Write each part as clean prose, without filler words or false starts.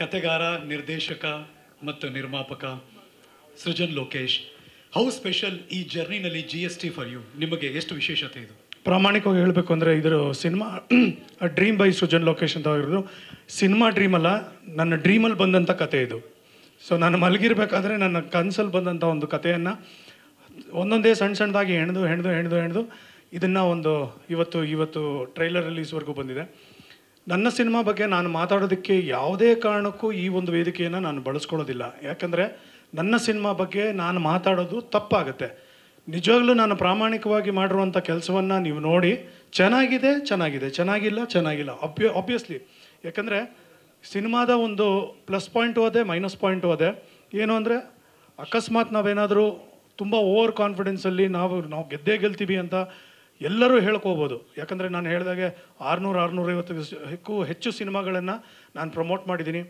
ಕಥೆಗಾರ, ನಿರ್ದೇಶಕ ಮತ್ತು ನಿರ್ಮಾಪಕ ಸೃಜನ್ ಲೋಕೇಶ್, ಹೌ ಸ್ಪೆಷಲ್ ಈ ಜರ್ನಿನಲ್ಲಿ GST ಫಾರ್ ಯು? ನಿಮಗೆ ಎಷ್ಟು ವಿಶೇಷತೆ ಇದು? ಪ್ರಾಮಾಣಿಕವಾಗಿ ಹೇಳಬೇಕು ಅಂದರೆ ಇದರ cinema dream by Srujan Lokesh ಅಂತ ಆಗಿರೋದು ಸಿನಿಮಾ ಡ್ರೀಮ್ ಅಲ್ಲ, ನನ್ನ ಡ್ರೀಮಲ್ಲಿ ಬಂದಂಥ ಕತೆ ಇದು. ಸೊ ನಾನು ಮಲಗಿರಬೇಕಾದ್ರೆ ನನ್ನ ಕನಸಲ್ಲಿ ಬಂದಂಥ ಒಂದು ಕಥೆಯನ್ನು ಒಂದೊಂದೇ ಸಣ್ಣದಾಗಿ ಹೆಣ್ದು ಇದನ್ನು ಒಂದು ಇವತ್ತು ಟ್ರೈಲರ್ ರಿಲೀಸ್ವರೆಗೂ ಬಂದಿದೆ. ನನ್ನ ಸಿನಿಮಾ ಬಗ್ಗೆ ನಾನು ಮಾತಾಡೋದಕ್ಕೆ ಯಾವುದೇ ಕಾರಣಕ್ಕೂ ಈ ಒಂದು ವೇದಿಕೆಯನ್ನು ನಾನು ಬಳಸ್ಕೊಳ್ಳೋದಿಲ್ಲ. ಯಾಕಂದರೆ ನನ್ನ ಸಿನಿಮಾ ಬಗ್ಗೆ ನಾನು ಮಾತಾಡೋದು ತಪ್ಪಾಗುತ್ತೆ. ನಿಜವಾಗ್ಲೂ ನಾನು ಪ್ರಾಮಾಣಿಕವಾಗಿ ಮಾಡಿರುವಂಥ ಕೆಲಸವನ್ನು ನೀವು ನೋಡಿ ಚೆನ್ನಾಗಿದೆ, ಚೆನ್ನಾಗಿಲ್ಲ ಆಬ್ವಿಯಸ್ಲಿ. ಯಾಕಂದರೆ ಸಿನಿಮಾದ ಒಂದು ಪ್ಲಸ್ ಪಾಯಿಂಟು ಅದೇ, ಮೈನಸ್ ಪಾಯಿಂಟು ಅದೇ. ಏನು ಅಂದರೆ ಅಕಸ್ಮಾತ್ ನಾವೇನಾದರೂ ತುಂಬ ಓವರ್ ಕಾನ್ಫಿಡೆನ್ಸಲ್ಲಿ ನಾವು ಗೆಲ್ತೀವಿ ಅಂತ ಎಲ್ಲರೂ ಹೇಳ್ಕೋಬೋದು. ಯಾಕಂದರೆ ನಾನು ಹೇಳಿದಾಗೆ 600-650ಕ್ಕೂ ಹೆಚ್ಚು ಸಿನಿಮಾಗಳನ್ನು ನಾನು ಪ್ರಮೋಟ್ ಮಾಡಿದ್ದೀನಿ.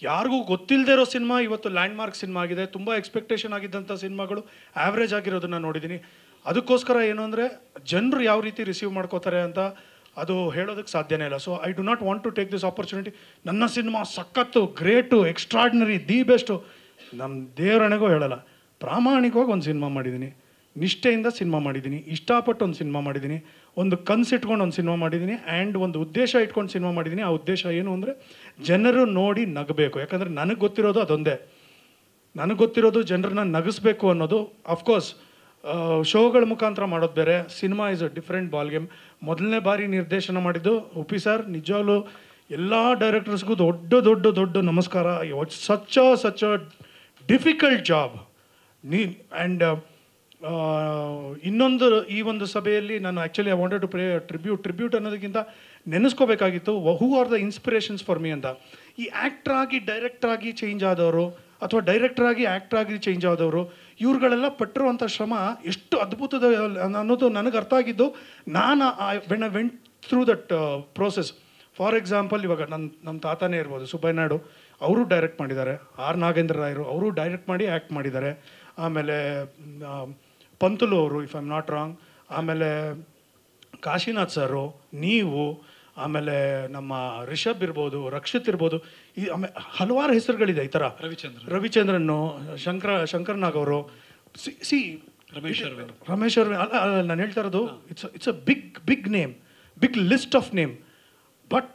ಯಾರಿಗೂ ಗೊತ್ತಿಲ್ಲದೆ ಇರೋ ಸಿನಿಮಾ ಇವತ್ತು ಲ್ಯಾಂಡ್ಮಾರ್ಕ್ ಸಿನಿಮಾ ಆಗಿದೆ. ತುಂಬ ಎಕ್ಸ್ಪೆಕ್ಟೇಷನ್ ಆಗಿದ್ದಂಥ ಸಿನಿಮಾಗಳು ಆ್ಯಾವ್ರೇಜ್ ಆಗಿರೋದನ್ನು ನೋಡಿದ್ದೀನಿ. ಅದಕ್ಕೋಸ್ಕರ ಏನು ಅಂದರೆ ಜನರು ಯಾವ ರೀತಿ ರಿಸೀವ್ ಮಾಡ್ಕೋತಾರೆ ಅಂತ ಅದು ಹೇಳೋದಕ್ಕೆ ಸಾಧ್ಯನೇ ಇಲ್ಲ. So I do not want to take this opportunity. ನನ್ನ ಸಿನಿಮಾ ಸಖತ್ತು, ಗ್ರೇಟು, ಎಕ್ಸ್ಟ್ರಾರ್ಡಿನರಿ, ದಿ ಬೆಸ್ಟು ನಮ್ಮ ದೇವರಣೆಗೂ ಹೇಳಲ್ಲ. ಪ್ರಾಮಾಣಿಕವಾಗಿ ಒಂದು ಸಿನಿಮಾ ಮಾಡಿದ್ದೀನಿ, ನಿಷ್ಠೆಯಿಂದ ಸಿನಿಮಾ ಮಾಡಿದ್ದೀನಿ, ಇಷ್ಟಪಟ್ಟು ಒಂದು ಸಿನಿಮಾ ಮಾಡಿದ್ದೀನಿ, ಒಂದು ಕನಸು ಇಟ್ಕೊಂಡು ಒಂದು ಸಿನಿಮಾ ಮಾಡಿದ್ದೀನಿ, ಆ್ಯಂಡ್ ಒಂದು ಉದ್ದೇಶ ಇಟ್ಕೊಂಡು ಸಿನಿಮಾ ಮಾಡಿದ್ದೀನಿ. ಆ ಉದ್ದೇಶ ಏನು ಅಂದರೆ ಜನರು ನೋಡಿ ನಗಬೇಕು. ಯಾಕಂದರೆ ನನಗೆ ಗೊತ್ತಿರೋದು ಅದೊಂದೇ, ನನಗೆ ಗೊತ್ತಿರೋದು ಜನರನ್ನ ನಗಿಸ್ಬೇಕು ಅನ್ನೋದು. ಅಫ್ಕೋರ್ಸ್ ಶೋಗಳ ಮುಖಾಂತರ ಮಾಡೋದು ಬೇರೆ, cinema is a different ball game. ಮೊದಲನೇ ಬಾರಿ ನಿರ್ದೇಶನ ಮಾಡಿದ್ದು ಉಪಿ ಸರ್. ನಿಜವಾಗ್ಲೂ ಎಲ್ಲ ಡೈರೆಕ್ಟರ್ಸ್ಗೂ ದೊಡ್ಡ ನಮಸ್ಕಾರ. Such a difficult job. And ಇನ್ನೊಂದು ಈ ಒಂದು ಸಭೆಯಲ್ಲಿ ನಾನು actually I wanted to pray tribute ಅನ್ನೋದಕ್ಕಿಂತ ನೆನೆಸ್ಕೋಬೇಕಾಗಿತ್ತು who are the inspirations for me ಅಂತ. ಈ ಆ್ಯಕ್ಟ್ರಾಗಿ ಡೈರೆಕ್ಟ್ರಾಗಿ ಚೇಂಜ್ ಆದವರು ಅಥವಾ ಡೈರೆಕ್ಟ್ರಾಗಿ ಆ್ಯಕ್ಟ್ರಾಗಿ ಚೇಂಜ್ ಆದವರು, ಇವ್ರುಗಳೆಲ್ಲ ಪಟ್ಟಿರುವಂಥ ಶ್ರಮ ಎಷ್ಟು ಅದ್ಭುತದ ಅನ್ನೋದು ನನಗೆ ಅರ್ಥ ಆಗಿದ್ದು ನಾನು when I went through that process. For example, ಇವಾಗ ನಮ್ಮ ತಾತನೇ ಇರ್ಬೋದು, ಸುಬ್ಬಯ್ಯ ನಾಯ್ಡು, ಅವರು ಡೈರೆಕ್ಟ್ ಮಾಡಿದ್ದಾರೆ. ಆರ್ ನಾಗೇಂದ್ರ ರಾಯರು ಅವರು ಡೈರೆಕ್ಟ್ ಮಾಡಿ ಆ್ಯಕ್ಟ್ ಮಾಡಿದ್ದಾರೆ. ಆಮೇಲೆ ಪಂತುಲು ಅವರು, if I am not wrong. ಆಮೇಲೆ ಕಾಶಿನಾಥ್ ಸರು, ನೀವು, ಆಮೇಲೆ ನಮ್ಮ ರಿಷಬ್ ಇರ್ಬೋದು, ರಕ್ಷಿತ್ ಇರ್ಬೋದು, ಈ ಆಮೇಲೆ ಹಲವಾರು ಹೆಸರುಗಳಿದೆ ಈ ಥರ. ರವಿಚಂದ್ರನ್ನು, ಶಂಕರ್ ನಾಗ್ ಅವರು, ರಮೇಶ್ ಅರವಿಂದ್ ಅಲ್ಲ ನಾನು ಹೇಳ್ತಾ ಇರೋದು it's a big name, big list of name. But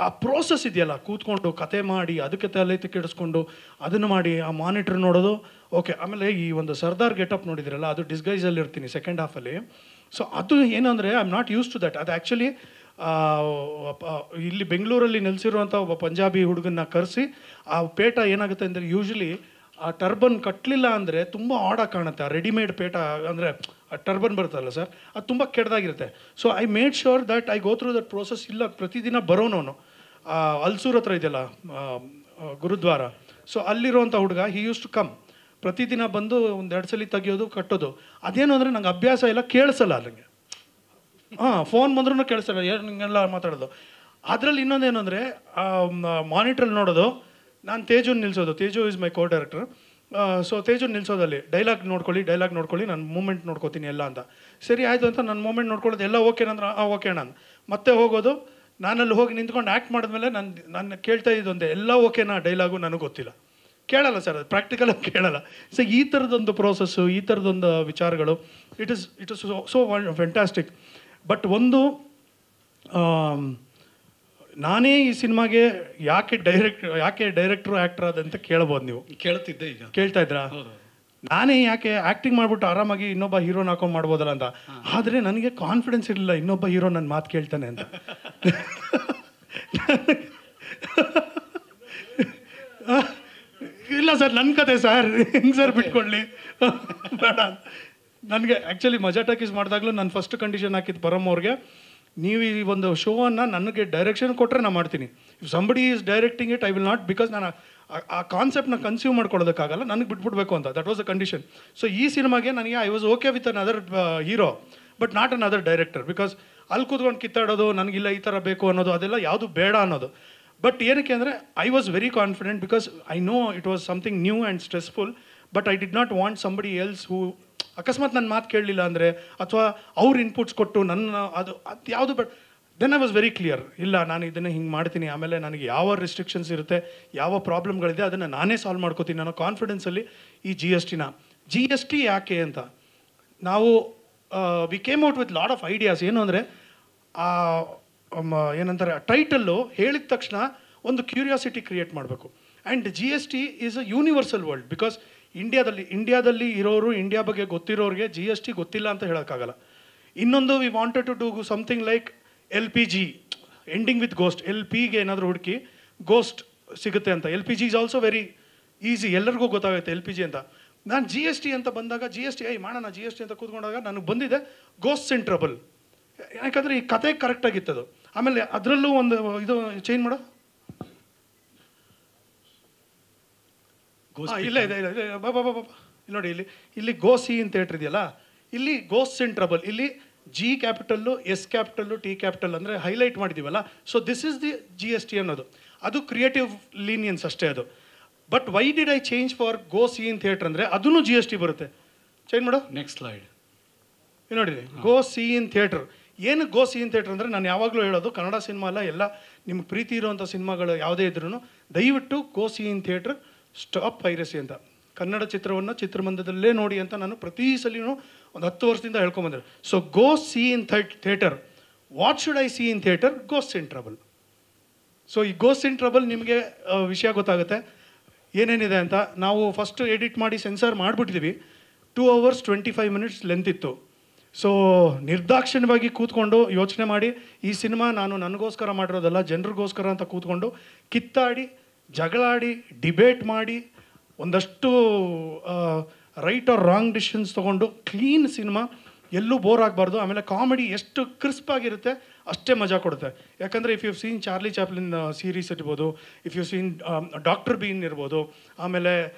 ಆ ಪ್ರೋಸೆಸ್ ಇದೆಯಲ್ಲ, ಕೂತ್ಕೊಂಡು ಕತೆ ಮಾಡಿ ಅದಕ್ಕೆ ತಲೆ ಕೆಡಿಸ್ಕೊಂಡು ಅದನ್ನು ಮಾಡಿ ಆ ಮಾನಿಟ್ರ್ ನೋಡೋದು ಓಕೆ. ಆಮೇಲೆ ಈ ಒಂದು ಸರ್ದಾರ್ ಗೆಟಪ್ ನೋಡಿದ್ರಲ್ಲ, ಅದು ಡಿಸ್ಗೈಸಲ್ಲಿ ಇರ್ತೀನಿ ಸೆಕೆಂಡ್ ಹಾಫಲ್ಲಿ. ಸೊ ಅದು ಏನಂದರೆ I am not used to that. ಅದು ಆ್ಯಕ್ಚುಲಿ ಇಲ್ಲಿ ಬೆಂಗಳೂರಲ್ಲಿ ನೆಲೆಸಿರುವಂಥ ಒಬ್ಬ ಪಂಜಾಬಿ ಹುಡುಗನ್ನ ಕರೆಸಿ ಆ ಪೇಟ ಏನಾಗುತ್ತೆ ಅಂದರೆ ಯೂಶ್ವಲಿ ಆ ಟರ್ಬನ್ ಕಟ್ಟಲಿಲ್ಲ ಅಂದರೆ ತುಂಬ ಆಡಾಗಿ ಕಾಣುತ್ತೆ. ಆ ರೆಡಿಮೇಡ್ ಪೇಟ ಅಂದರೆ ಆ ಟರ್ಬನ್ ಬರುತ್ತಲ್ಲ ಸರ್, ಅದು ತುಂಬ ಕೆಟ್ಟದಾಗಿರುತ್ತೆ. So I made sure that I go through that process. ಇಲ್ಲ ಪ್ರತಿದಿನ ಬರೋನವನು ಅಲ್ಸೂರ್ ಹತ್ರ ಇದೆಯಲ್ಲ ಗುರುದ್ವಾರ, ಸೊ ಅಲ್ಲಿರುವಂಥ ಹುಡುಗ ಹಿ ಯೂಸ್ ಟು ಕಮ್ ಪ್ರತಿದಿನ ಬಂದು 1-2 ಸಲ ತೆಗಿಯೋದು, ಕಟ್ಟೋದು. ಅದೇನು ಅಂದರೆ ನಂಗೆ ಅಭ್ಯಾಸ ಇಲ್ಲ, ಕೇಳಿಸಲ್ಲ ಅಲ್ಲಿಗೆ. ಫೋನ್ ಬಂದ್ರೂ ಕೇಳಿಸಲ್ಲ, ಹಿಂಗೆಲ್ಲ ಮಾತಾಡೋದು. ಅದರಲ್ಲಿ ಇನ್ನೊಂದೇನು ಅಂದರೆ ಮಾನಿಟ್ರಲ್ಲಿ ನೋಡೋದು, ನಾನು ತೇಜುನ್ ನಿಲ್ಲಿಸೋದು. Teju is my co director. So ತೇಜುನ್ ನಿಲ್ಲಿಸೋದಲ್ಲಿ ಡೈಲಾಗ್ ನೋಡ್ಕೊಳ್ಳಿ, ನಾನು ಮೂಮೆಂಟ್ ನೋಡ್ಕೋತೀನಿ ಎಲ್ಲ ಅಂತ. ಸರಿ ಆಯಿತು ಅಂತ ನಾನು ಮೂಮೆಂಟ್ ನೋಡ್ಕೊಳ್ಳೋದು ಎಲ್ಲ ಓಕೆನಂದ್ರೆ ಓಕೆ ನಾನು ಮತ್ತೆ ಹೋಗೋದು. ನಾನಲ್ಲಿ ಹೋಗಿ ನಿಂತ್ಕೊಂಡು ಆ್ಯಕ್ಟ್ ಮಾಡಿದ್ಮೇಲೆ ನಾನು ಕೇಳ್ತಾ ಇದ್ದೊಂದೇ, ಎಲ್ಲ ಓಕೆನಾ ಡೈಲಾಗು ನನಗೆ ಗೊತ್ತಿಲ್ಲ, ಕೇಳಲ್ಲ ಸರ್, ಅದು ಪ್ರಾಕ್ಟಿಕಲಾಗಿ ಕೇಳಲ್ಲ. ಸೊ ಈ ಥರದೊಂದು ಪ್ರೋಸೆಸ್ಸು, ಈ ಥರದೊಂದು ವಿಚಾರಗಳು it is so fantastic. But ಒಂದು ನಾನೇ ಈ ಸಿನಿಮಾಗೆ ಯಾಕೆ ಡೈರೆಕ್ಟ್ರು ಆ್ಯಕ್ಟರ್ ಆದಂತ ಕೇಳ್ಬೋದು ನೀವು. ಕೇಳ್ತಿದ್ದೆ, ಈಗ ಕೇಳ್ತಾ ಇದ್ರಾ? ನಾನೇ ಯಾಕೆ ಆ್ಯಕ್ಟಿಂಗ್ ಮಾಡಿಬಿಟ್ಟು ಆರಾಮಾಗಿ ಇನ್ನೊಬ್ಬ ಹೀರೋನ ಹಾಕೊಂಡು ಮಾಡ್ಬೋದಲ್ಲ ಅಂತ. ಆದರೆ ನನಗೆ ಕಾನ್ಫಿಡೆನ್ಸ್ ಇರಲಿಲ್ಲ ಇನ್ನೊಬ್ಬ ಹೀರೋ ನನ್ನ ಮಾತು ಕೇಳ್ತಾನೆ ಅಂತ. ಇಲ್ಲ ಸರ್, ನನ್ನ ಕತೆ ಸರ್, ಹೆಂಗೆ ಸರ್ ಬಿಟ್ಕೊಳ್ಳಿ ಬೇಡ. ನನಗೆ ಆ್ಯಕ್ಚುಲಿ ಮಜಾ ಟಾಕೀಸ್ ಮಾಡಿದಾಗಲೂ ನಾನು ಫಸ್ಟ್ ಕಂಡೀಷನ್ ಹಾಕಿದ್ದು ಪರಮ್ ಅವ್ರಿಗೆ, ನೀವು ಈ ಒಂದು ಶೋವನ್ನು ನನಗೆ ಡೈರೆಕ್ಷನ್ ಕೊಟ್ಟರೆ ನಾನು ಮಾಡ್ತೀನಿ. If somebody is directing it I will not, because ನಾನು ಆ ಕಾನ್ಸೆಪ್ಟ್ನ ಕನ್ಸ್ಯೂಮ್ ಮಾಡ್ಕೊಳ್ಳೋದಕ್ಕಾಗಲ್ಲ, ನನಗೆ ಬಿಟ್ಬಿಡ್ಬೇಕು ಅಂತ. That was a condition. So ಈ ಸಿನಿಮಾಗೆ ನನಗೆ I was okay with an other hero but not an other director. Because ಅಲ್ಲಿ ಕೂತ್ಕೊಂಡು ಕಿತ್ತಾಡೋದು, ನನಗಿಲ್ಲ ಈ ಥರ ಬೇಕು ಅನ್ನೋದು, ಅದೆಲ್ಲ ಯಾವುದು ಬೇಡ ಅನ್ನೋದು. ಬಟ್ ಏನಕ್ಕೆ ಅಂದರೆ I was very confident because I know it was something new and stressful. But I did not want somebody else who ಅಕಸ್ಮಾತ್ ನನ್ನ ಮಾತು ಕೇಳಲಿಲ್ಲ ಅಂದರೆ, ಅಥವಾ ಅವ್ರ ಇನ್ಪುಟ್ಸ್ ಕೊಟ್ಟು ನನ್ನ ಅದು ಯಾವುದು. But then I was very clear, ಇಲ್ಲ ನಾನು ಇದನ್ನು ಹಿಂಗೆ ಮಾಡ್ತೀನಿ, ಆಮೇಲೆ ನನಗೆ ಯಾವ ರೆಸ್ಟ್ರಿಕ್ಷನ್ಸ್ ಇರುತ್ತೆ, ಯಾವ ಪ್ರಾಬ್ಲಮ್ಗಳಿದೆ ಅದನ್ನು ನಾನೇ ಸಾಲ್ವ್ ಮಾಡ್ಕೋತೀನಿ ಅನ್ನೋ ಕಾನ್ಫಿಡೆನ್ಸಲ್ಲಿ ಈ ಜಿ ಎಸ್ ಟಿ ಯಾಕೆ ಅಂತ ನಾವು we came out with lot of ideas. ಏನು ಅಂದರೆ ಏನಂತಾರೆ ಟೈಟಲ್ಲು ಹೇಳಿದ ತಕ್ಷಣ ಒಂದು ಕ್ಯೂರಿಯಾಸಿಟಿ ಕ್ರಿಯೇಟ್ ಮಾಡಬೇಕು. And G S T is a universal world, because ಇಂಡಿಯಾದಲ್ಲಿ ಇರೋರು, ಇಂಡಿಯಾ ಬಗ್ಗೆ ಗೊತ್ತಿರೋರಿಗೆ ಜಿ ಎಸ್ ಟಿ ಗೊತ್ತಿಲ್ಲ ಅಂತ ಹೇಳೋಕ್ಕಾಗಲ್ಲ. ಇನ್ನೊಂದು we wanted to do something like L P G ending with ghost. L ಪಿಗೆ ಏನಾದರೂ ಹುಡುಕಿ ಗೋಸ್ಟ್ ಸಿಗುತ್ತೆ ಅಂತ. L P G is also very easy, ಎಲ್ಲರಿಗೂ ಗೊತ್ತಾಗುತ್ತೆ ಎಲ್ ಪಿ ಜಿ ಅಂತ. ನಾನು ಜಿ ಎಸ್ ಟಿ ಅಂತ ಬಂದಾಗ ಜಿ ಎಸ್ ಟಿ ಮಾಡೋಣ ಜಿ ಎಸ್ ಟಿ ಅಂತ ಕೂತ್ಕೊಂಡಾಗ ನನಗೆ ಬಂದಿದೆ ಗೋಸ್ಟ್ ಇನ್ ಟ್ರಬಲ್. ಯಾಕಂದರೆ ಈ ಕತೆ ಕರೆಕ್ಟಾಗಿತ್ತದು. ಆಮೇಲೆ ಅದರಲ್ಲೂ ಒಂದು ಇದು ಚೇಂಜ್ ಮಾಡೋ ಇಲ್ಲ ಇದೆ ಬಾಬಾ ಇಲ್ಲಿ ನೋಡಿ, ಇಲ್ಲಿ ಗೋ ಸಿ in ಥಿಯೇಟ್ರ್ ಇದೆಯಲ್ಲ, ಇಲ್ಲಿ ಗೋಸ್ಟ್ ಇನ್ ಟ್ರಬಲ್, ಇಲ್ಲಿ G capital, S capital, T capital ಅಂದರೆ ಹೈಲೈಟ್ ಮಾಡಿದ್ದೀವಲ್ಲ. So this is the G S T ಅನ್ನೋದು. ಅದು ಕ್ರಿಯೇಟಿವ್ ಲೀನಿಯನ್ಸ್ ಅಷ್ಟೇ ಅದು. But why did I change for go see in theatre ಅಂದರೆ ಅದೂ ಜಿ ಎಸ್ ಟಿ ಬರುತ್ತೆ. ಚೇಂಜ್ ಮಾಡೋ ನೆಕ್ಸ್ಟ್ ಸ್ಲೈಡ್ ನೋಡಿ. Go see in theatre. ಏನು ಗೋ ಸಿ in ಥಿಯೇಟ್ರ್ ಅಂದರೆ ನಾನು ಯಾವಾಗಲೂ ಹೇಳೋದು, ಕನ್ನಡ ಸಿನಿಮಾ ಅಲ್ಲ, ಎಲ್ಲ ನಿಮ್ಗೆ ಪ್ರೀತಿ ಇರೋವಂಥ ಸಿನಿಮಾಗಳು ಯಾವುದೇ ಇದ್ರೂ ದಯವಿಟ್ಟು go see in theatre, stop piracy ಅಂತ. ಕನ್ನಡ ಚಿತ್ರವನ್ನು ಚಿತ್ರಮಂದಿರದಲ್ಲೇ ನೋಡಿ ಅಂತ ನಾನು ಪ್ರತಿ ಸಲಿನೂ ಒಂದು 10 ವರ್ಷದಿಂದ ಹೇಳ್ಕೊಂಬಂದೆ. So go see in theatre. What should I see in theatre? Ghost in trouble. So ಈ ಗೋಸ್ಟ್ ಇನ್ ಟ್ರಬಲ್ ನಿಮಗೆ ವಿಷಯ ಗೊತ್ತಾಗುತ್ತೆ ಏನೇನಿದೆ ಅಂತ. ನಾವು ಫಸ್ಟ್ ಎಡಿಟ್ ಮಾಡಿ ಸೆನ್ಸಾರ್ ಮಾಡಿಬಿಟ್ಟಿದ್ದೀವಿ. 2 hours 25 minutes ಲೆಂತ್ ಇತ್ತು. ಸೊ ನಿರ್ದಾಕ್ಷಿಣ್ಯವಾಗಿ ಕೂತ್ಕೊಂಡು ಯೋಚನೆ ಮಾಡಿ, ಈ ಸಿನಿಮಾ ನಾನು ನನಗೋಸ್ಕರ ಮಾಡಿರೋದಲ್ಲ, ಜನರಿಗೋಸ್ಕರ ಅಂತ ಕೂತ್ಕೊಂಡು ಕಿತ್ತಾಡಿ, ಜಗಳಾಡಿ, ಡಿಬೇಟ್ ಮಾಡಿ, ಒಂದಷ್ಟು ರೈಟ್ ಆರ್ ರಾಂಗ್ ಡಿಸಿಷನ್ಸ್ ತೊಗೊಂಡು ಕ್ಲೀನ್ ಸಿನಿಮಾ, ಎಲ್ಲೂ ಬೋರ್ ಆಗಬಾರ್ದು. ಆಮೇಲೆ ಕಾಮಿಡಿ ಎಷ್ಟು ಕ್ರಿಸ್ಪ್ ಆಗಿರುತ್ತೆ ಅಷ್ಟೇ ಮಜಾ ಕೊಡುತ್ತೆ. ಯಾಕಂದರೆ if you seen Charlie Chaplin series ಇರ್ಬೋದು, if you seen doctor Bean ಇರ್ಬೋದು, ಆಮೇಲೆ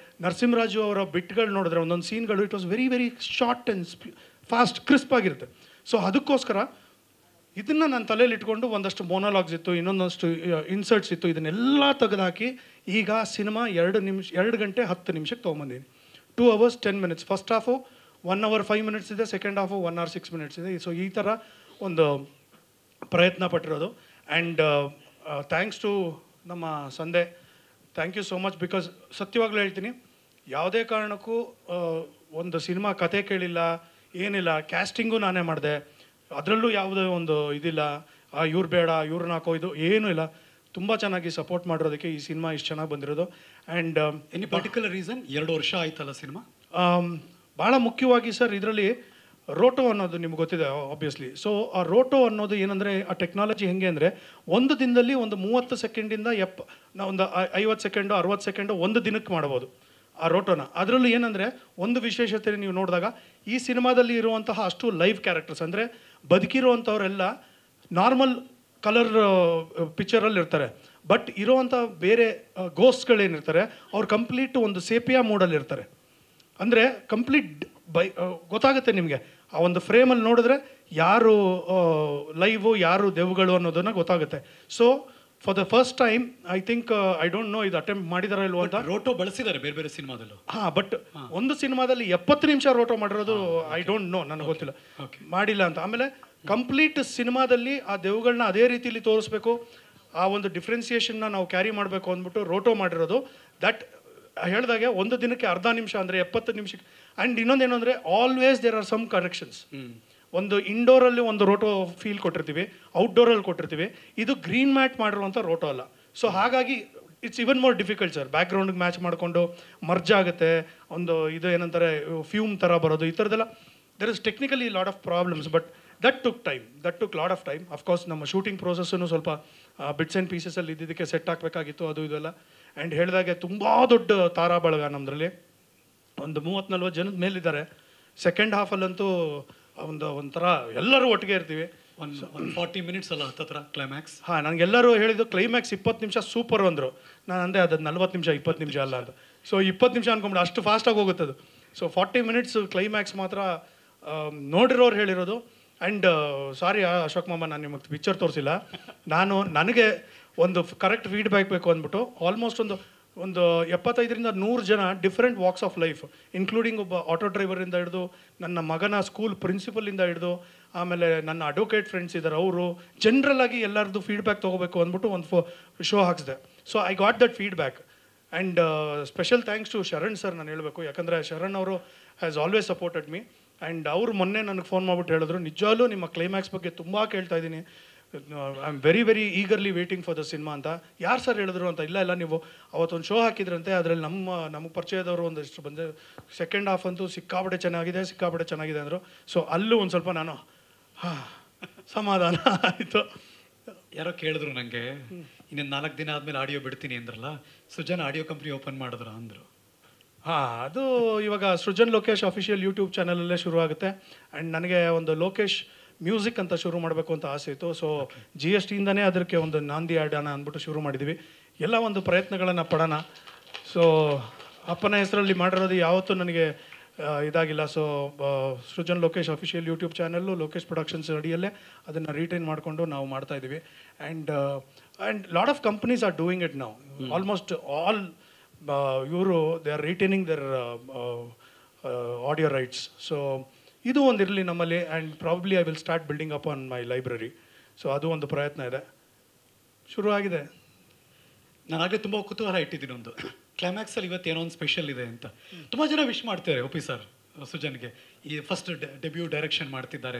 ನರಸಿಂಹರಾಜು ಅವರ ಬಿಟ್ಗಳು ನೋಡಿದ್ರೆ ಒಂದೊಂದು ಸೀನ್ಗಳು it was very very short and fast, crisp ಆಗಿರುತ್ತೆ. ಸೊ ಅದಕ್ಕೋಸ್ಕರ ಇದನ್ನು ನಾನು ತಲೆಯಲ್ಲಿ ಇಟ್ಕೊಂಡು ಒಂದಷ್ಟು ಮೊನೋಲಾಗ್ಸ್ ಇತ್ತು, ಇನ್ನೊಂದಷ್ಟು ಇನ್ಸರ್ಟ್ಸ್ ಇತ್ತು, ಇದನ್ನೆಲ್ಲ ತೆಗೆದುಹಾಕಿ ಈಗ ಸಿನಿಮಾ 2 ಗಂಟೆ 10 ನಿಮಿಷಕ್ಕೆ ತೊಗೊಂಬಂದೀನಿ. 2 hours 10 minutes. First half 1 hour 5 minutes ಇದೆ, ಸೆಕೆಂಡ್ ಹಾಫು 1 hour 6 minutes ಇದೆ. ಸೊ ಈ ಥರ ಒಂದು ಪ್ರಯತ್ನ ಪಟ್ಟಿರೋದು. ಆ್ಯಂಡ್ ಥ್ಯಾಂಕ್ಸ್ ಟು ನಮ್ಮ ಸಂದೆ, thank you so much. Because ಸತ್ಯವಾಗ್ಲೂ ಹೇಳ್ತೀನಿ, ಯಾವುದೇ ಕಾರಣಕ್ಕೂ ಒಂದು ಸಿನಿಮಾ ಕತೆ ಕೇಳಿಲ್ಲ, ಏನಿಲ್ಲ, ಕ್ಯಾಸ್ಟಿಂಗು ನಾನೇ ಮಾಡಿದೆ, ಅದರಲ್ಲೂ ಯಾವುದೇ ಒಂದು ಇದಿಲ್ಲ, ಇವ್ರು ಬೇಡ ಇವ್ರನ್ನ ಹಾಕೋ ಇದು ಏನೂ ಇಲ್ಲ. ತುಂಬ ಚೆನ್ನಾಗಿ ಸಪೋರ್ಟ್ ಮಾಡಿರೋದಕ್ಕೆ ಈ ಸಿನಿಮಾ ಇಷ್ಟು ಚೆನ್ನಾಗಿ ಬಂದಿರೋದು. And any particular reason? 2 ವರ್ಷ ಆಯ್ತಲ್ಲ ಸಿನಿಮಾ. ಭಾಳ ಮುಖ್ಯವಾಗಿ ಸರ್ ಇದರಲ್ಲಿ ರೋಟೋ ಅನ್ನೋದು ನಿಮ್ಗೆ ಗೊತ್ತಿದೆ ಆಬ್ವಿಯಸ್ಲಿ. ಸೊ ಆ ರೋಟೋ ಅನ್ನೋದು ಏನಂದರೆ, ಆ ಟೆಕ್ನಾಲಜಿ ಹೆಂಗೆ ಅಂದರೆ, ಒಂದು ದಿನದಲ್ಲಿ ಒಂದು 30 ಸೆಕೆಂಡಿಂದ ಒಂದು 50 ಸೆಕೆಂಡು 60 ಸೆಕೆಂಡು ಒಂದು ದಿನಕ್ಕೆ ಮಾಡ್ಬೋದು ಆ ರೋಟೋನ. ಅದರಲ್ಲೂ ಏನಂದರೆ ಒಂದು ವಿಶೇಷತೆ ನೀವು ನೋಡಿದಾಗ, ಈ ಸಿನಿಮಾದಲ್ಲಿ ಇರುವಂತಹ ಅಷ್ಟು ಲೈವ್ ಕ್ಯಾರೆಕ್ಟರ್ಸ್ ಅಂದರೆ ಬದುಕಿರುವಂಥವರೆಲ್ಲ ನಾರ್ಮಲ್ ಕಲರ್ ಪಿಕ್ಚರಲ್ಲಿ ಇರ್ತಾರೆ. ಬಟ್ ಇರೋವಂಥ ಬೇರೆ ಗೋಸ್ಟ್ಗಳೇನಿರ್ತಾರೆ ಅವ್ರು ಕಂಪ್ಲೀಟ್ ಒಂದು ಸೇಪಿಯಾ ಮೂಡಲ್ಲಿ ಇರ್ತಾರೆ. ಅಂದರೆ ಕಂಪ್ಲೀಟ್ ಗೊತ್ತಾಗುತ್ತೆ ನಿಮಗೆ ಆ ಒಂದು ಫ್ರೇಮಲ್ಲಿ ನೋಡಿದ್ರೆ ಯಾರು ಲೈವು ಯಾರು ದೆವ್ಗಳು ಅನ್ನೋದನ್ನು ಗೊತ್ತಾಗುತ್ತೆ. So for the first time I think, I don't know ಇದು ಅಟೆಂಪ್ಟ್ ಮಾಡಿದಾರ ಇಲ್ವೋ ಅಂತ. ರೋಟೋ ಬಳಸಿದ್ದಾರೆ ಬೇರೆ ಬೇರೆ ಸಿನಿಮಾದಲ್ಲೂ. ಹಾಂ, ಬಟ್ ಒಂದು ಸಿನಿಮಾದಲ್ಲಿ 70 ನಿಮಿಷ ರೋಟೋ ಮಾಡಿರೋದು ಐ ಡೋಂಟ್ ನೋ, ನನಗೆ ಗೊತ್ತಿಲ್ಲ, ಮಾಡಿಲ್ಲ ಅಂತ. ಆಮೇಲೆ ಕಂಪ್ಲೀಟ್ ಸಿನಿಮಾದಲ್ಲಿ ಆ ದೆವ್ಗಳನ್ನ ಅದೇ ರೀತಿಯಲ್ಲಿ ತೋರಿಸ್ಬೇಕು, ಆ ಒಂದು ಡಿಫ್ರೆನ್ಸಿಯೇಷನ್ನ ನಾವು ಕ್ಯಾರಿ ಮಾಡಬೇಕು ಅಂದ್ಬಿಟ್ಟು ರೋಟೋ ಮಾಡಿರೋದು. ದಟ್ ಹೇಳಿದಾಗೆ ಒಂದು ದಿನಕ್ಕೆ ಅರ್ಧ ನಿಮಿಷ ಅಂದರೆ 70 ನಿಮಿಷಕ್ಕೆ. ಆ್ಯಂಡ್ ಇನ್ನೊಂದೇನು ಅಂದರೆ, always there are some corrections. ಒಂದು ಇಂಡೋರಲ್ಲಿ ಒಂದು ರೋಟೋ ಫೀಲ್ ಕೊಟ್ಟಿರ್ತೀವಿ, ಔಟ್ಡೋರಲ್ಲಿ ಕೊಟ್ಟಿರ್ತೀವಿ. ಇದು ಗ್ರೀನ್ ಮ್ಯಾಟ್ ಮಾಡಿರುವಂಥ ರೋಟೋ ಅಲ್ಲ. ಸೊ ಹಾಗಾಗಿ it's even more difficult sir. ಬ್ಯಾಕ್ಗ್ರೌಂಡಿಗೆ ಮ್ಯಾಚ್ ಮಾಡಿಕೊಂಡು ಮರ್ಜ್ ಆಗುತ್ತೆ, ಒಂದು ಇದು ಏನಂತಾರೆ ಫ್ಯೂಮ್ ಥರ ಬರೋದು, ಈ ಥರದ್ದೆಲ್ಲ there is technically lot of problems. But that took lot of time. Of course ನಮ್ಮ ಶೂಟಿಂಗ್ ಪ್ರೋಸೆಸ್ಸನ್ನು ಸ್ವಲ್ಪ ಬಿಟ್ಸ್ ಆ್ಯಂಡ್ ಪೀಸಸಲ್ಲಿ ಇದ್ದಿದ್ದಕ್ಕೆ ಸೆಟ್ ಹಾಕಬೇಕಾಗಿತ್ತು, ಅದು ಇದೆಲ್ಲ. ಆ್ಯಂಡ್ ಹೇಳಿದಾಗೆ ತುಂಬ ದೊಡ್ಡ ತಾರಾ ಬಳಗ ನಮ್ಮದ್ರಲ್ಲಿ, ಒಂದು 30-40 ಜನದ ಮೇಲಿದ್ದಾರೆ. ಸೆಕೆಂಡ್ ಹಾಫಲ್ಲಂತೂ ಒಂಥರ ಎಲ್ಲರೂ ಒಟ್ಟಿಗೆ ಇರ್ತೀವಿ. ಒಂದು 40 minutes ಅಲ್ಲ ಹತ್ತತ್ರ ಕ್ಲೈಮ್ಯಾಕ್ಸ್. ಹಾಂ, ನನಗೆಲ್ಲರೂ ಹೇಳಿದ್ದು ಕ್ಲೈಮ್ಯಾಕ್ಸ್ 20 ನಿಮಿಷ ಸೂಪರ್ ಅಂದರು. ನಾನು ಅಂದೆ ಅದು 40 ನಿಮಿಷ 20 ನಿಮಿಷ ಅಲ್ಲ ಅಂತ. ಸೊ 20 ನಿಮಿಷ ಅನ್ಕೊಂಬಿಟ್ಟು ಅಷ್ಟು ಫಾಸ್ಟಾಗಿ ಹೋಗುತ್ತದು. ಸೊ 40 minutes ಕ್ಲೈಮ್ಯಾಕ್ಸ್ ಮಾತ್ರ ನೋಡಿರೋರು ಹೇಳಿರೋದು. ಆ್ಯಂಡ್ ಸಾರಿ ಅಶೋಕ್ ಮಾಮ, ನಾನು ನಿಮಗೆ ಪಿಕ್ಚರ್ ತೋರಿಸಿಲ್ಲ. ನನಗೆ ಒಂದು ಕರೆಕ್ಟ್ ಫೀಡ್ಬ್ಯಾಕ್ ಬೇಕು ಅಂದ್ಬಿಟ್ಟು ಆಲ್ಮೋಸ್ಟ್ ಒಂದು ಒಂದು 75ರಿಂದ 100 ಜನ different walks of life, including ಒಬ್ಬ ಆಟೋ ಡ್ರೈವರಿಂದ ಹಿಡಿದು ನನ್ನ ಮಗನ ಸ್ಕೂಲ್ ಪ್ರಿನ್ಸಿಪಲಿಂದ ಹಿಡಿದು ಆಮೇಲೆ ನನ್ನ ಅಡ್ವೊಕೇಟ್ ಫ್ರೆಂಡ್ಸ್ ಇದ್ದಾರೆ, ಅವರು ಜನರಲ್ ಆಗಿ ಎಲ್ಲರದ್ದು ಫೀಡ್ಬ್ಯಾಕ್ ತೊಗೋಬೇಕು ಅಂದ್ಬಿಟ್ಟು ಒಂದು ಶೋ ಹಾಕ್ಸಿದೆ. So I got that feedback and special thanks to Sharan sir ನಾನು ಹೇಳಬೇಕು. ಯಾಕಂದರೆ ಶರಣ್ ಅವರು has always supported me. And ಅವರು ಮೊನ್ನೆ ನನಗೆ ಫೋನ್ ಮಾಡಿಬಿಟ್ಟು ಹೇಳಿದ್ರು, ನಿಜವಾಗ್ಲೂ ನಿಮ್ಮ ಕ್ಲೈಮ್ಯಾಕ್ಸ್ ಬಗ್ಗೆ ತುಂಬ ಕೇಳ್ತಾ ಇದ್ದೀನಿ, I am very very eagerly waiting for the cinema ಅಂತ. ಯಾರು ಸರ್ ಹೇಳಿದ್ರು ಅಂತ. ಇಲ್ಲ ನೀವು ಅವತ್ತೊಂದು ಶೋ ಹಾಕಿದ್ರಂತೆ, ಅದರಲ್ಲಿ ನಮಗೆ ಪರಿಚಯದವರು ಒಂದಷ್ಟು ಬಂದು ಸೆಕೆಂಡ್ ಹಾಫ್ ಅಂತೂ ಸಿಕ್ಕಾಪಟ್ಟೆ ಚೆನ್ನಾಗಿದೆ ಅಂದರು. ಸೊ ಅಲ್ಲೂ ಒಂದು ಸ್ವಲ್ಪ ನಾನು ಸಮಾಧಾನ ಆಯಿತು. ಯಾರೋ ಕೇಳಿದ್ರು ನನಗೆ, ಇನ್ನೊಂದು 4 ದಿನ ಆದಮೇಲೆ ಆಡಿಯೋ ಬಿಡ್ತೀನಿ ಅಂದ್ರಲ್ಲ, ಸೃಜನ್ ಆಡಿಯೋ ಕಂಪ್ನಿ ಓಪನ್ ಮಾಡಿದ್ರು ಅಂದರು. ಅದು ಇವಾಗ ಸೃಜನ್ ಲೋಕೇಶ್ ಅಫಿಷಿಯಲ್ ಯೂಟ್ಯೂಬ್ ಚಾನಲಲ್ಲೇ ಶುರು ಆಗುತ್ತೆ. ಆ್ಯಂಡ್ ನನಗೆ ಒಂದು ಲೋಕೇಶ್ ಮ್ಯೂಸಿಕ್ ಅಂತ ಶುರು ಮಾಡಬೇಕು ಅಂತ ಆಸೆ ಇತ್ತು. ಸೊ GSTಯಿಂದನೇ ಅದಕ್ಕೆ ಒಂದು ನಾಂದಿ ಆಡೋಣ ಅಂದ್ಬಿಟ್ಟು ಶುರು ಮಾಡಿದ್ವಿ. ಎಲ್ಲ ಒಂದು ಪ್ರಯತ್ನಗಳನ್ನು ಪಡೋಣ. ಸೊ ಅಪ್ಪನ ಹೆಸರಲ್ಲಿ ಮಾಡಿರೋದು ಯಾವತ್ತೂ ನನಗೆ ಇದಾಗಿಲ್ಲ. So Srujan Lokesh official YouTube channel Lokesh productions ಅಡಿಯಲ್ಲೇ ಅದನ್ನು ರೀಟೈನ್ ಮಾಡಿಕೊಂಡು ನಾವು ಮಾಡ್ತಾಯಿದ್ದೀವಿ. And lot of companies are doing it now. Almost all ಇವರು they are retaining their audio rights. So ಇದು ಒಂದಿರಲಿ ನಮ್ಮಲ್ಲಿ. And probably I will start building up on my library. So ಅದು ಒಂದು ಪ್ರಯತ್ನ ಇದೆ, ಶುರು ಆಗಿದೆ. ನಾನಾಗಲೇ ತುಂಬ ಕುತೂಹಲ ಇಟ್ಟಿದ್ದೀನಿ, ಒಂದು ಕ್ಲೈಮ್ಯಾಕ್ಸಲ್ಲಿ ಇವತ್ತು ಏನೋ ಒಂದು ಸ್ಪೆಷಲ್ ಇದೆ ಅಂತ. ತುಂಬ ಜನ ವಿಶ್ ಮಾಡ್ತಾರೆ ಒಪಿ ಸರ್ ಸೃಜನ್ಗೆ, ಈ ಫಸ್ಟ್ ಡೆಬ್ಯೂ ಡೈರೆಕ್ಷನ್ ಮಾಡ್ತಿದ್ದಾರೆ.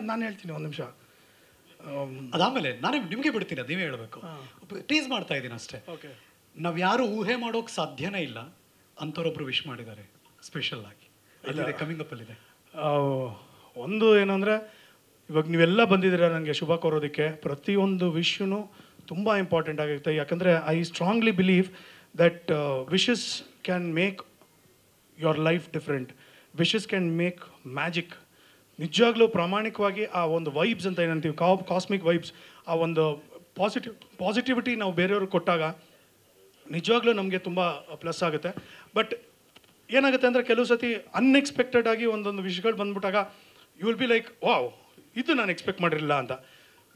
ನಾನು ಹೇಳ್ತೀನಿ ಒಂದು ನಿಮಿಷ, ಅದಾದಮೇಲೆ ನಾನೇ ನಿಮಗೆ ಬಿಡ್ತೀನಿ, ಅದು ನೀವೇ ಹೇಳಬೇಕು. ಟೀಸ್ ಮಾಡ್ತಾ ಇದ್ದೀನಿ ಅಷ್ಟೇ. ಓಕೆ. ನಾವು ಯಾರು ಊಹೆ ಮಾಡೋಕೆ ಸಾಧ್ಯನೇ ಇಲ್ಲ ಅಂಥವ್ರೊಬ್ರು ವಿಶ್ ಮಾಡಿದ್ದಾರೆ ಸ್ಪೆಷಲ್ ಆಗಿ. ಅಲ್ಲಿದೆ, ಕಮಿಂಗ್ ಅಪ್ಪಲ್ಲಿದೆ. ಒಂದು ಏನಂದರೆ, ಇವಾಗ ನೀವೆಲ್ಲ ಬಂದಿದ್ದೀರಾ ನನಗೆ ಶುಭ ಕೋರೋದಕ್ಕೆ. ಪ್ರತಿಯೊಂದು ವಿಶ್ಯೂ ತುಂಬ ಇಂಪಾರ್ಟೆಂಟ್ ಆಗಿರುತ್ತೆ. ಯಾಕಂದರೆ I strongly believe that wishes can make your life different. Wishes can make magic. ನಿಜವಾಗ್ಲೂ ಪ್ರಾಮಾಣಿಕವಾಗಿ ಆ ಒಂದು ವೈಬ್ಸ್ ಅಂತ ಏನಂತೀವಿ, ಕಾಸ್ಮಿಕ್ ವೈಬ್ಸ್, ಆ ಒಂದು ಪಾಸಿಟಿವಿಟಿ ನಾವು ಬೇರೆಯವ್ರಿಗೆ ಕೊಟ್ಟಾಗ ನಿಜವಾಗ್ಲೂ ನಮಗೆ ತುಂಬ ಪ್ಲಸ್ ಆಗುತ್ತೆ. ಬಟ್ ಏನಾಗುತ್ತೆ ಅಂದರೆ, ಕೆಲವು ಸತಿ ಅನ್ಎಕ್ಸ್ಪೆಕ್ಟೆಡ್ ಆಗಿ ಒಂದೊಂದು ವಿಷಯಗಳು ಬಂದ್ಬಿಟ್ಟಾಗ you will be like, wow, ಇದು ನಾನು ಎಕ್ಸ್ಪೆಕ್ಟ್ ಮಾಡಿರಲಿಲ್ಲ ಅಂತ.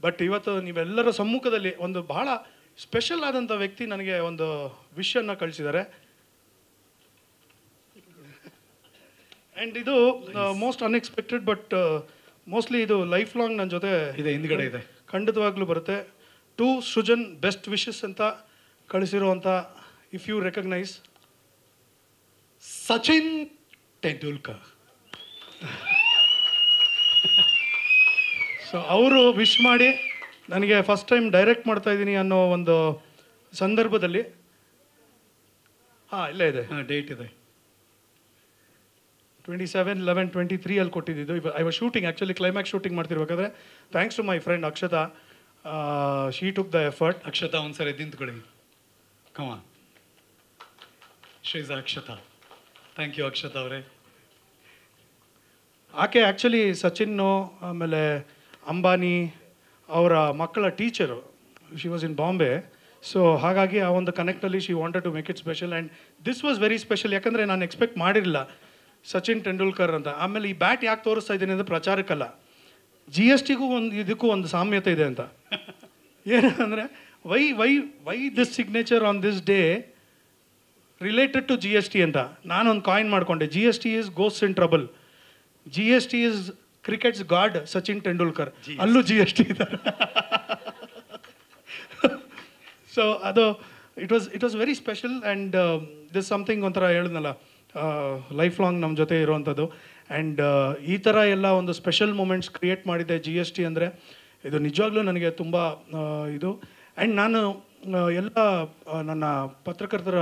ಬಟ್ ಇವತ್ತು ನೀವೆಲ್ಲರ ಸಮ್ಮುಖದಲ್ಲಿ ಒಂದು ಬಹಳ ಸ್ಪೆಷಲ್ ಆದಂಥ ವ್ಯಕ್ತಿ ನನಗೆ ಒಂದು ವಿಷಯನ್ನು ಕಳಿಸಿದ್ದಾರೆ. ಆ್ಯಂಡ್ ಇದು ಮೋಸ್ಟ್ ಅನ್ಎಕ್ಸ್ಪೆಕ್ಟೆಡ್, ಬಟ್ ಮೋಸ್ಟ್ಲಿ ಇದು ಲೈಫ್ ಲಾಂಗ್ ನನ್ನ ಜೊತೆ ಇದೆ, ಹಿಂದ್ಗಡೆ ಇದೆ, ಖಂಡಿತವಾಗ್ಲೂ ಬರುತ್ತೆ. ಟು ಸೃಜನ್ ಬೆಸ್ಟ್ ವಿಶಸ್ ಅಂತ ಕಳಿಸಿರುವಂಥ, if you recognise, Sachin Tendulkar. So ಅವರು ವಿಶ್ ಮಾಡಿ ನನಗೆ ಫಸ್ಟ್ ಟೈಮ್ ಡೈರೆಕ್ಟ್ ಮಾಡ್ತಾ ಇದ್ದೀನಿ ಅನ್ನೋ ಒಂದು ಸಂದರ್ಭದಲ್ಲಿ, ಇಲ್ಲೇ ಇದೆ, ಡೇಟ್ ಇದೆ, 27/11/23 ಅಲ್ಲಿ ಕೊಟ್ಟಿದ್ದು. I was shooting, actually climax shooting ಮಾಡ್ತಿರ್ಬೇಕಾದ್ರೆ, thanks to my friend Akshata, she took the effort. Akshata ಒಂದ್ಸರಿ ನಿಂತ್ಕೊಳ್ಳಿ, ಕಮ ಶ್ರೀಜ ಅಕ್ಷತಾ. ಥ್ಯಾಂಕ್ ಯು ಅಕ್ಷತಾ ಅವರೇ. ಆಕೆ ಆ್ಯಕ್ಚುಲಿ ಸಚಿನ್ನು ಆಮೇಲೆ ಅಂಬಾನಿ ಅವರ ಮಕ್ಕಳ teacher. She was in Bombay. So ಹಾಗಾಗಿ ಆ ಒಂದು ಕನೆಕ್ಟಲ್ಲಿ she wanted to make it special. And this was very special. ಯಾಕಂದರೆ ನಾನು ಎಕ್ಸ್ಪೆಕ್ಟ್ ಮಾಡಿರಲಿಲ್ಲ ಸಚಿನ್ ತೆಂಡೂಲ್ಕರ್ ಅಂತ. ಆಮೇಲೆ ಈ ಬ್ಯಾಟ್ ಯಾಕೆ ತೋರಿಸ್ತಾ ಇದ್ದೀನಿ ಅಂದರೆ ಪ್ರಚಾರಕ್ಕಲ್ಲ, GSTಗೂ ಒಂದು ಇದಕ್ಕೂ ಒಂದು ಸಾಮ್ಯತೆ ಇದೆ ಅಂತ. ಏನಂದರೆ, why this signature on this day related to GST ಅಂತ ನಾನೊಂದು ಕಾಯಿನ್ ಮಾಡಿಕೊಂಡೆ. GST is ghost in trouble, GST is cricket's god Sachin Tendulkar. ಅಲ್ಲೂ GST ಇದ್ದಾರೆ. ಸೊ ಅದು it was very special. And this something ಒಂಥರ ಹೇಳಿದ್ನಲ್ಲ, ಲೈಫ್ ಲಾಂಗ್ ನಮ್ಮ ಜೊತೆ ಇರುವಂಥದ್ದು. ಆ್ಯಂಡ್ ಈ ಥರ ಎಲ್ಲ ಒಂದು ಸ್ಪೆಷಲ್ ಮೂಮೆಂಟ್ಸ್ ಕ್ರಿಯೇಟ್ ಮಾಡಿದೆ GST ಅಂದರೆ, ಇದು ನಿಜವಾಗ್ಲೂ ನನಗೆ ತುಂಬ ಇದು. ಆ್ಯಂಡ್ ನಾನು ಎಲ್ಲ ನನ್ನ ಪತ್ರಕರ್ತರ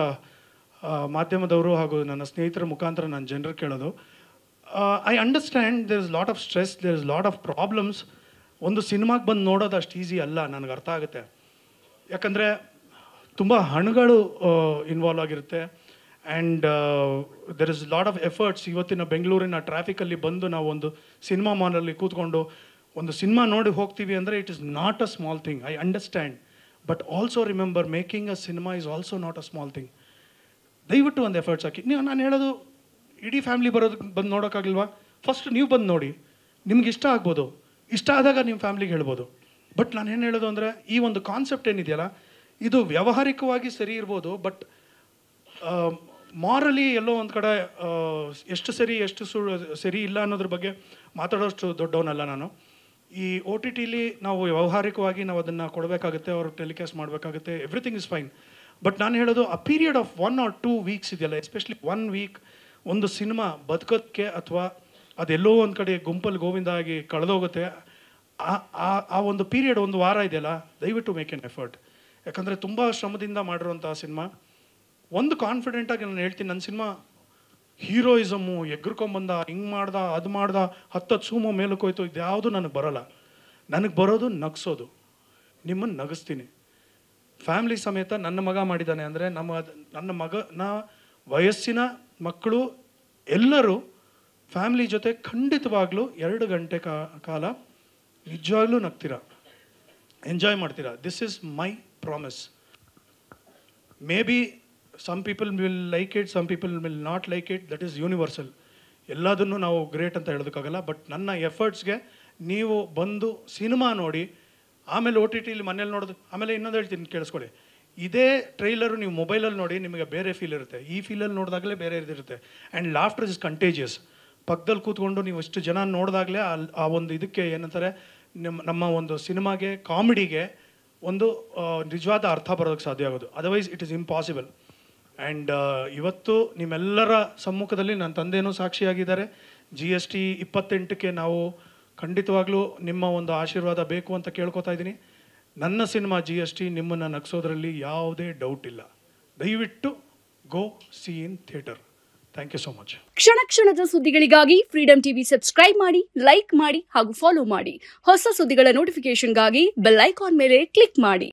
ಮಾಧ್ಯಮದವರು ಹಾಗೂ ನನ್ನ ಸ್ನೇಹಿತರ ಮುಖಾಂತರ ನಾನು ಜನರಿಗೆ ಕೇಳೋದು, I understand there is lot of stress, there is lot of problems. ಒಂದು ಸಿನಿಮಾಗೆ ಬಂದು ನೋಡೋದು ಅಷ್ಟು ಈಸಿ ಅಲ್ಲ, ನನಗೆ ಅರ್ಥ ಆಗುತ್ತೆ. ಯಾಕಂದರೆ ತುಂಬ ಹಣಗಳು ಇನ್ವಾಲ್ವ್ ಆಗಿರುತ್ತೆ. And there is lot of efforts. ಇವತ್ತಿನ ಬೆಂಗಳೂರಿನ ಟ್ರಾಫಿಕಲ್ಲಿ ಬಂದು ನಾವು ಒಂದು ಸಿನಿಮಾ ಮಾಲಲ್ಲಿ ಕೂತ್ಕೊಂಡು ಒಂದು ಸಿನಿಮಾ ನೋಡಿ ಹೋಗ್ತೀವಿ ಅಂದರೆ it is not a small thing. I understand, but also remember, making a cinema is also not a small thing. ದಯವಿಟ್ಟು ಒಂದು ಎಫರ್ಟ್ಸ್ ಹಾಕಿ. ನಾನು ಹೇಳೋದು, ಇಡೀ ಫ್ಯಾಮಿಲಿ ಬಂದು ನೋಡೋಕ್ಕಾಗಿಲ್ವಾ? ಫಸ್ಟ್ ನೀವು ಬಂದು ನೋಡಿ, ನಿಮ್ಗೆ ಇಷ್ಟ ಆಗ್ಬೋದು. ಇಷ್ಟ ಆದಾಗ ನಿಮ್ಮ ಫ್ಯಾಮ್ಲಿಗೆ ಹೇಳ್ಬೋದು. ಬಟ್ ನಾನು ಏನು ಹೇಳೋದು ಅಂದರೆ, ಈ ಒಂದು ಕಾನ್ಸೆಪ್ಟ್ ಏನಿದೆಯಲ್ಲ, ಇದು ವ್ಯಾವಹಾರಿಕವಾಗಿ ಸರಿ ಇರ್ಬೋದು, ಬಟ್ ಮಾರಲಿ ಎಲ್ಲೋ ಒಂದು ಕಡೆ ಎಷ್ಟು ಸರಿ ಎಷ್ಟು ಸರಿ ಇಲ್ಲ ಅನ್ನೋದ್ರ ಬಗ್ಗೆ ಮಾತಾಡೋಷ್ಟು ದೊಡ್ಡವನಲ್ಲ ನಾನು. ಈ ಒ ಟಿ ಟಿಲಿ ನಾವು ವ್ಯಾವಹಾರಿಕವಾಗಿ ನಾವು ಅದನ್ನು ಕೊಡಬೇಕಾಗುತ್ತೆ, ಅವರು ಟೆಲಿಕಾಸ್ಟ್ ಮಾಡಬೇಕಾಗುತ್ತೆ, ಎವ್ರಿಥಿಂಗ್ ಇಸ್ ಫೈನ್. ಬಟ್ ನಾನು ಹೇಳೋದು ಆ ಪೀರಿಯಡ್ ಆಫ್ 1 or 2 weeks ಇದೆಯಲ್ಲ, ಎಸ್ಪೆಷಲಿ 1 week ಒಂದು ಸಿನಿಮಾ ಬದುಕೋಕ್ಕೆ ಅಥವಾ ಅದೆಲ್ಲೋ ಒಂದು ಕಡೆ ಗುಂಪಲ್ಲಿ ಗೋವಿಂದ ಆಗಿ ಕಳೆದೋಗುತ್ತೆ, ಆ ಒಂದು ಪೀರಿಯಡ್ ಒಂದು ವಾರ ಇದೆಯಲ್ಲ, ದಯವಿಟ್ಟು ಮೇಕ್ ಎನ್ ಎಫರ್ಟ್. ಯಾಕಂದರೆ ತುಂಬ ಶ್ರಮದಿಂದ ಮಾಡಿರೋಂಥ ಸಿನಿಮಾ. ಒಂದು ಕಾನ್ಫಿಡೆಂಟಾಗಿ ನಾನು ಹೇಳ್ತೀನಿ, ನನ್ನ ಸಿನಿಮಾ ಹೀರೋಯಿಸಮು ಎಗ್ರಕೊಂಬಂದ, ಹಿಂಗೆ ಮಾಡ್ದ, ಅದು ಮಾಡ್ದ, 10 ಸೂಮೋ ಮೇಲಕ್ಕೆ ಹೋಯ್ತು, ಇದು ಯಾವುದು ನನಗೆ ಬರೋಲ್ಲ. ನನಗೆ ಬರೋದು ನಗಿಸೋದು. ನಿಮ್ಮನ್ನು ನಗಿಸ್ತೀನಿ. ಫ್ಯಾಮ್ಲಿ ಸಮೇತ ನನ್ನ ಮಗ ಮಾಡಿದ್ದಾನೆ ಅಂದರೆ ನನ್ನ ಮಗನ ವಯಸ್ಸಿನ ಮಕ್ಕಳು ಎಲ್ಲರೂ ಫ್ಯಾಮ್ಲಿ ಜೊತೆ ಖಂಡಿತವಾಗ್ಲೂ 2 ಗಂಟೆ ಕಾಲ ನಿಜವಾಗ್ಲೂ ನಗ್ತೀರಾ, ಎಂಜಾಯ್ ಮಾಡ್ತೀರಾ. This is my promise. Maybe some people will like it, some people will not like it, that is universal. ಎಲ್ಲದನ್ನು ನಾವು ಗ್ರೇಟ್ ಅಂತ ಹೇಳೋದಕ್ಕಾಗಲ್ಲ. ಬಟ್ ನನ್ನ ಎಫರ್ಟ್ಸ್ಗೆ ನೀವು ಬಂದು ಸಿನಿಮಾ ನೋಡಿ, ಆಮೇಲೆ ಒ ಟಿ ಟಿಲಿ ಮನೇಲಿ ನೋಡೋದು. ಆಮೇಲೆ ಇನ್ನೊಂದು ಹೇಳ್ತೀನಿ, ಕೇಳಿಸ್ಕೊಳ್ಳಿ. ಇದೇ ಟ್ರೈಲರು ನೀವು ಮೊಬೈಲಲ್ಲಿ ನೋಡಿ, ನಿಮಗೆ ಬೇರೆ ಫೀಲ್ ಇರುತ್ತೆ. ಈ ಫೀಲಲ್ಲಿ ನೋಡಿದಾಗಲೇ ಬೇರೆ ಇದಿರುತ್ತೆ. And laughter is contagious. ಪಕ್ಕದಲ್ಲಿ ಕೂತ್ಕೊಂಡು ನೀವು ಇಷ್ಟು ಜನ ನೋಡಿದಾಗಲೇ ಆ ಒಂದು ಇದಕ್ಕೆ ಏನಂತಾರೆ, ನಮ್ಮ ಒಂದು ಸಿನಿಮಾಗೆ, ಕಾಮಿಡಿಗೆ ಒಂದು ನಿಜವಾದ ಅರ್ಥ ಬರೋದಕ್ಕೆ ಸಾಧ್ಯ ಆಗೋದು. Otherwise it is impossible. And ಇವತ್ತು ನಿಮ್ಮೆಲ್ಲರ ಸಮ್ಮುಖದಲ್ಲಿ ನನ್ನ ತಂದೆಯೂ ಸಾಕ್ಷಿಯಾಗಿದ್ದಾರೆ. GST 28ಕ್ಕೆ ನಾವು ಖಂಡಿತವಾಗ್ಲೂ ನಿಮ್ಮ ಒಂದು ಆಶೀರ್ವಾದ ಬೇಕು ಅಂತ ಕೇಳ್ಕೊತಾ ಇದ್ದೀನಿ. ನನ್ನ ಸಿನಿಮಾ GST ನಿಮ್ಮನ್ನು ನಗಿಸೋದ್ರಲ್ಲಿ ಯಾವುದೇ ಡೌಟ್ ಇಲ್ಲ. ದಯವಿಟ್ಟು go see in theatre. Thank you so much. ಕ್ಷಣ ಕ್ಷಣದ ಸುದ್ದಿಗಳಿಗಾಗಿ ಫ್ರೀಡಮ್ ಟಿವಿ ಸಬ್ಸ್ಕ್ರೈಬ್ ಮಾಡಿ, ಲೈಕ್ ಮಾಡಿ ಹಾಗೂ ಫಾಲೋ ಮಾಡಿ. ಹೊಸ ಸುದ್ದಿಗಳ ನೋಟಿಫಿಕೇಶನ್ಗಾಗಿ ಬೆಲ್ ಐಕಾನ್ ಮೇಲೆ ಕ್ಲಿಕ್ ಮಾಡಿ.